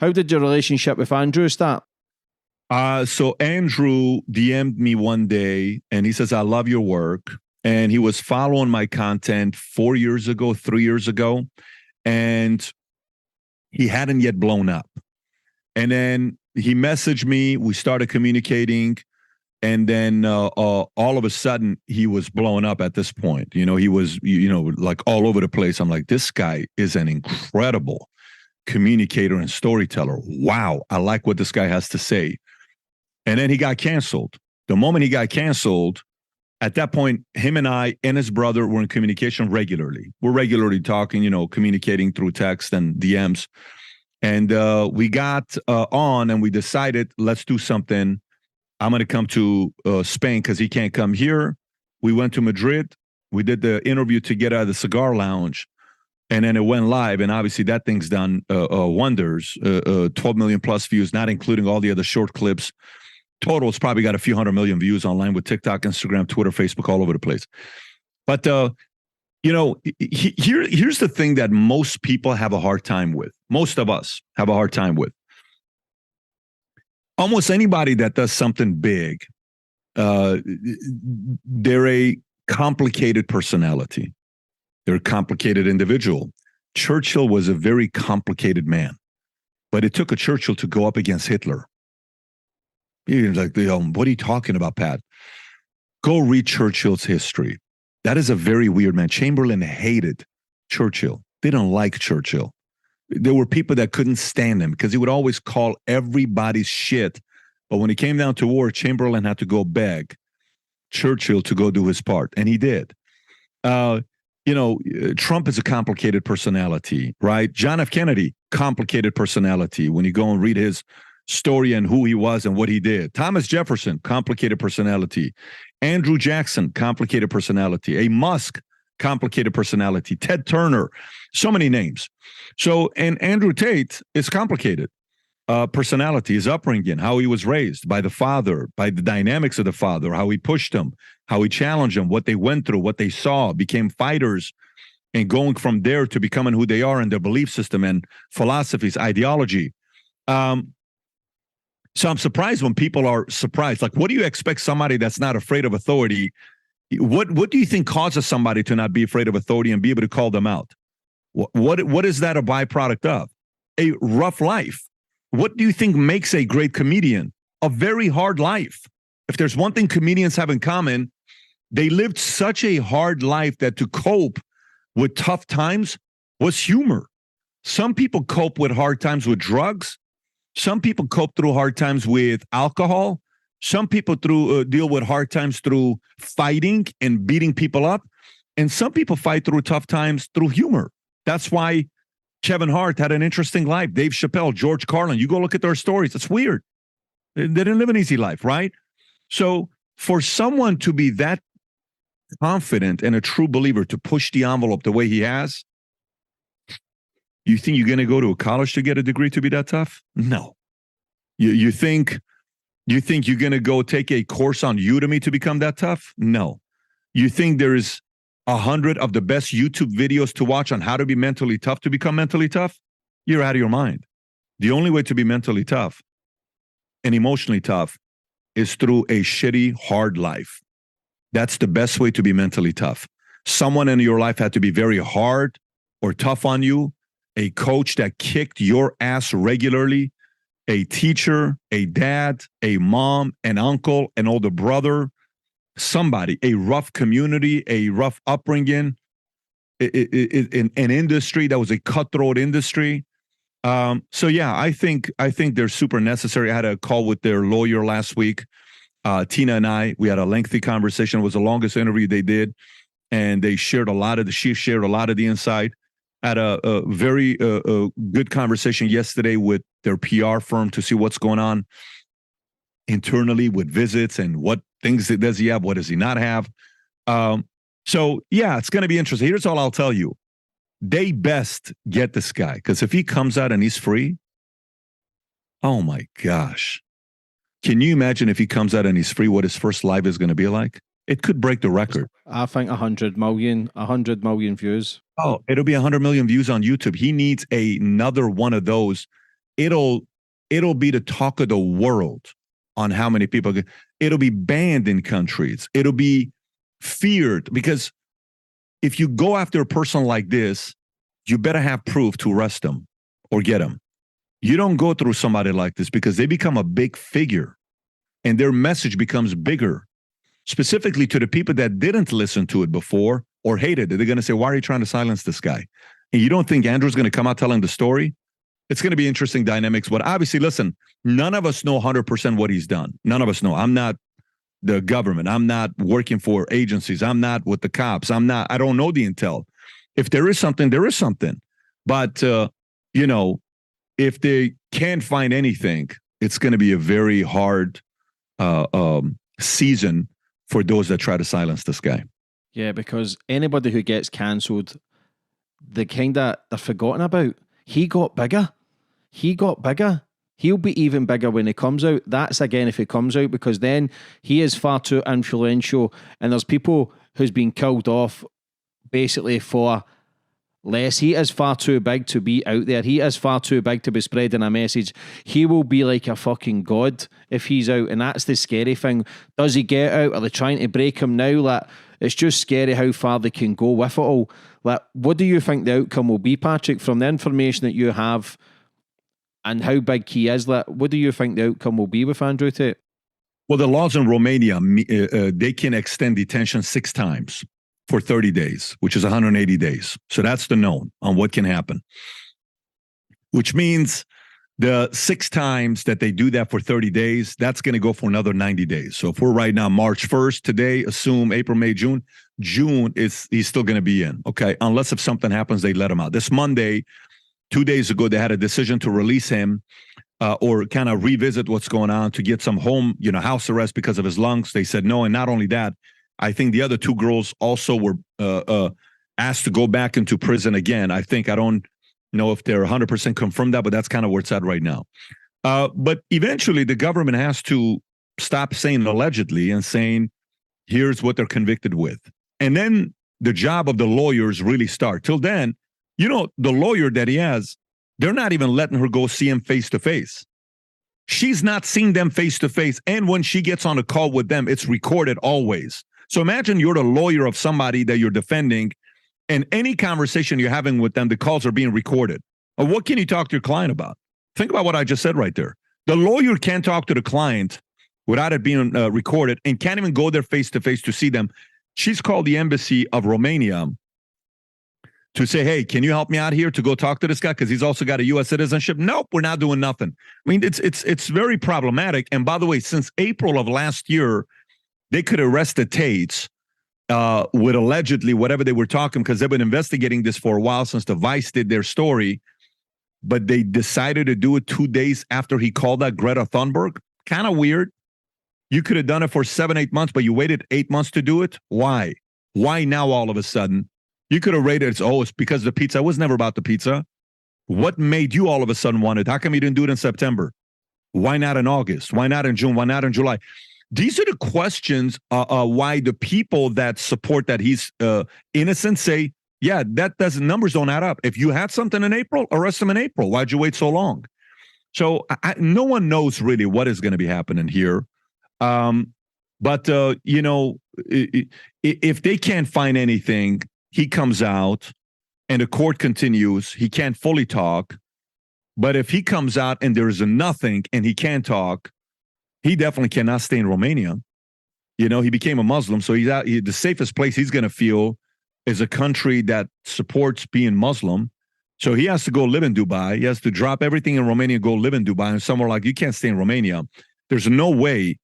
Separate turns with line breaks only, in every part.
How did your relationship with Andrew start?
So Andrew DM'd me one day and he says, I love your work. And he was following my content 3 years ago. And he hadn't yet blown up. And then he messaged me. We started communicating. And then all of a sudden, he was blowing up at this point. You know, he was, like all over the place. I'm like, this guy is an incredible communicator and storyteller. Wow, I like what this guy has to say. And then he got canceled. The moment he got canceled, at that point, him and I and his brother were in communication regularly. We're regularly talking, communicating through text and DMs. And we got on and we decided, let's do something. I'm going to come to Spain because he can't come here. We went to Madrid. We did the interview together at the cigar lounge. And then it went live. And obviously that thing's done wonders. 12 million plus views, not including all the other short clips. Total, it's probably got a few 100 million views online with TikTok, Instagram, Twitter, Facebook, all over the place. But, here's the thing that most people have a hard time with. Most of us have a hard time with. Almost anybody that does something big, they're a complicated personality. They're a complicated individual. Churchill was a very complicated man, but it took a Churchill to go up against Hitler. You're like, what are you talking about, Pat? Go read Churchill's history. That is a very weird man. Chamberlain hated Churchill. They didn't like Churchill. There were people that couldn't stand him because he would always call everybody's shit. But when it came down to war, Chamberlain had to go beg Churchill to go do his part. And he did. Trump is a complicated personality, right? John F. Kennedy, complicated personality. When you go and read his story and who he was and what he did. Thomas Jefferson, complicated personality. Andrew Jackson, complicated personality. A Musk, complicated personality. Ted Turner, so many names. So, and Andrew Tate is complicated. Personality, his upbringing, how he was raised by the father, by the dynamics of the father, how he pushed him, how he challenged him, what they went through, what they saw, became fighters, and going from there to becoming who they are in their belief system and philosophies, ideology. So I'm surprised when people are surprised. Like, what do you expect somebody that's not afraid of authority? What do you think causes somebody to not be afraid of authority and be able to call them out? What is that a byproduct of? A rough life. What do you think makes a great comedian? A very hard life. If there's one thing comedians have in common, they lived such a hard life that to cope with tough times was humor. Some people cope with hard times with drugs. Some people cope through hard times with alcohol. Some people deal with hard times through fighting and beating people up. And some people fight through tough times through humor. That's why Kevin Hart had an interesting life. Dave Chappelle, George Carlin, you go look at their stories. It's weird. They didn't live an easy life, right? So for someone to be that confident and a true believer to push the envelope the way he has, you think you're going to go to a college to get a degree to be that tough? No. You think you're going to go take a course on Udemy to become that tough? No. You think there's 100 of the best YouTube videos to watch on how to be mentally tough to become mentally tough? You're out of your mind. The only way to be mentally tough and emotionally tough is through a shitty, hard life. That's the best way to be mentally tough. Someone in your life had to be very hard or tough on you. A coach that kicked your ass regularly, a teacher, a dad, a mom, an uncle, an older brother, somebody, a rough community, a rough upbringing, in an industry that was a cutthroat industry. So yeah, I think they're super necessary. I had a call with their lawyer last week. Tina and we had a lengthy conversation. It was the longest interview they did, and she shared a lot of the insight. Had a very good conversation yesterday with their PR firm to see what's going on internally with visits and what things does he have, what does he not have. So, yeah, it's going to be interesting. Here's all I'll tell you. They best get this guy, because if he comes out and he's free, oh, my gosh. Can you imagine if he comes out and he's free, what his first live is going to be like? It could break the record.
I think 100 million views.
Oh, it'll be 100 million views on YouTube. He needs another one of those it'll be the talk of the world on how many people. It'll be banned in countries. It'll be feared, because if you go after a person like this, you better have proof to arrest them or get them. You don't go through somebody like this, because they become a big figure and their message becomes bigger, specifically to the people that didn't listen to it before or hated it. They're going to say, why are you trying to silence this guy? And you don't think Andrew's going to come out telling the story? It's going to be interesting dynamics. But obviously, listen, none of us know 100% what he's done. None of us know. I'm not the government. I'm not working for agencies. I'm not with the cops. I don't know the intel. If there is something, there is something. But, if they can't find anything, it's going to be a very hard season for those that try to silence this guy.
Yeah, because anybody who gets cancelled, they're forgotten about. He got bigger. He'll be even bigger when he comes out. That's again if he comes out, because then he is far too influential, and there's people who's been killed off basically for less. He is far too big to be out there. He is far too big to be spreading a message. He will be like a fucking god if he's out, and that's the scary thing. Does he get out? Are they trying to break him now? Like, it's just scary how far they can go with it all. Like, what do you think the outcome will be, Patrick, from the information that you have and how big he is? Like, what do you think the outcome will be with Andrew Tate?
Well, the laws in Romania, they can extend detention 6 times for 30 days, which is 180 days. So that's the known on what can happen, which means the 6 times that they do that for 30 days, that's going to go for another 90 days. So if we're right now March 1st, today, assume April, May, June he's still going to be in. Okay. Unless if something happens, they let him out. This Monday, 2 days ago, they had a decision to release him or kind of revisit what's going on to get some house arrest because of his lungs. They said no. And not only that, I think the other 2 girls also were asked to go back into prison again. I don't know if they're 100% confirmed that, but that's kind of where it's at right now. But eventually the government has to stop saying allegedly and saying, here's what they're convicted with. And then the job of the lawyers really start. Till then, the lawyer that he has, they're not even letting her go see him face to face. She's not seeing them face to face. And when she gets on a call with them, it's recorded always. So imagine you're the lawyer of somebody that you're defending, and any conversation you're having with them, the calls are being recorded. Or what can you talk to your client about? Think about what I just said right there. The lawyer can't talk to the client without it being recorded, and can't even go there face to face to see them. She's called the embassy of Romania to say, hey, can you help me out here to go talk to this guy? Because he's also got a U.S. citizenship. Nope, we're not doing nothing. I mean, it's very problematic. And by the way, since April of last year, they could arrest the Tates with allegedly whatever they were talking, because they've been investigating this for a while since the Vice did their story. But they decided to do it 2 days after he called out Greta Thunberg. Kind of weird. You could have done it for 7-8 months, but you waited 8 months to do it. Why? Why now all of a sudden? You could have rated it's because of the pizza. It was never about the pizza. What made you all of a sudden want it? How come you didn't do it in September? Why not in August? Why not in June? Why not in July? These are the questions why the people that support that he's innocent say, yeah, numbers don't add up. If you had something in April, arrest him in April. Why'd you wait so long? So no one knows really what is going to be happening here. But if they can't find anything, he comes out and the court continues. He can't fully talk. But if he comes out and there is nothing and he can't talk, he definitely cannot stay in Romania. He became a Muslim, so he's out. The safest place he's going to feel is a country that supports being Muslim. So he has to go live in Dubai. He has to drop everything in Romania, go live in Dubai. And somewhere like, you can't stay in Romania. There's no way,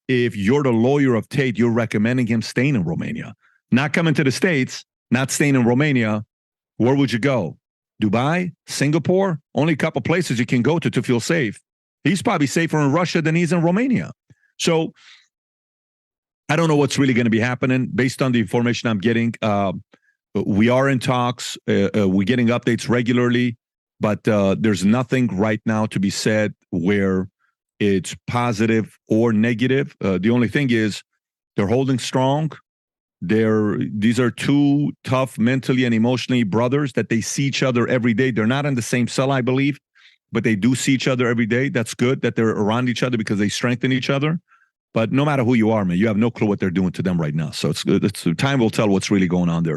if you're the lawyer of Tate, you're recommending him staying in Romania. Not coming to the States, not staying in Romania. Where would you go? Dubai? Singapore? Only a couple places you can go to feel safe. He's probably safer in Russia than he's in Romania. So I don't know what's really going to be happening based on the information I'm getting. We are in talks. We're getting updates regularly, but there's nothing right now to be said where it's positive or negative. The only thing is they're holding strong. These are 2 tough mentally and emotionally brothers that they see each other every day. They're not in the same cell, I believe. but they do see each other every day. That's good that they're around each other because they strengthen each other. But no matter who you are, man, you have no clue what they're doing to them right now. So it's time will tell what's really going on there.